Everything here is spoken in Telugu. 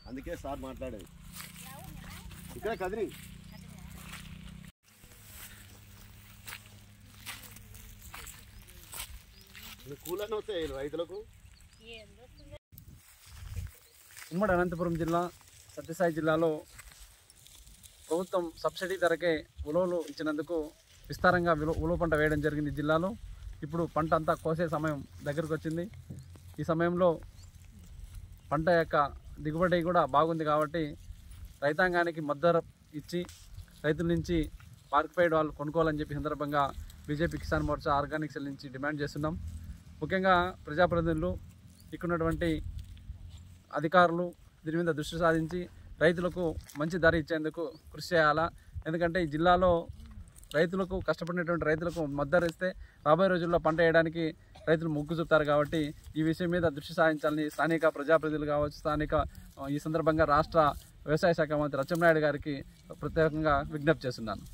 అందుకే సార్ మాట్లాడేది ఇక్కడ కదిరి కూలన్నీ వస్తాయి రైతులకు. ఉమ్మడి అనంతపురం జిల్లా సత్యసాయి జిల్లాలో ప్రభుత్వం సబ్సిడీ ధరకే ఉలవలు ఇచ్చినందుకు విస్తారంగా ఉలవ పంట వేయడం జరిగింది జిల్లాలో. ఇప్పుడు పంట అంతా కోసే సమయం దగ్గరకు వచ్చింది. ఈ సమయంలో పంట యొక్క దిగుబడి కూడా బాగుంది కాబట్టి రైతాంగానికి మద్దతు ఇచ్చి రైతుల నుంచి మార్కెట్ వాళ్ళు కొనుక్కోవాలని చెప్పి సందర్భంగా BJP Kisan Morcha organic cell నుంచి డిమాండ్ చేస్తున్నాం. ముఖ్యంగా ప్రజాప్రతినిధులు ఇక్కడున్నటువంటి అధికారులు దీని మీద దృష్టి సాధించి రైతులకు మంచి ధర ఇచ్చేందుకు కృషి చేయాలా. ఎందుకంటే ఈ జిల్లాలో రైతులకు కష్టపడినటువంటి రైతులకు మద్దతు ఇస్తే రాబోయే రోజుల్లో పంట వేయడానికి రైతులు మొగ్గు చూపుతారు. కాబట్టి ఈ విషయం మీద దృష్టి సాధించాలని స్థానిక ప్రజాప్రతినిధులు కావచ్చు, స్థానిక ఈ సందర్భంగా రాష్ట్ర వ్యవసాయ శాఖ మంత్రి అచ్చెన్నాయుడు గారికి ప్రత్యేకంగా విజ్ఞప్తి చేస్తున్నాను.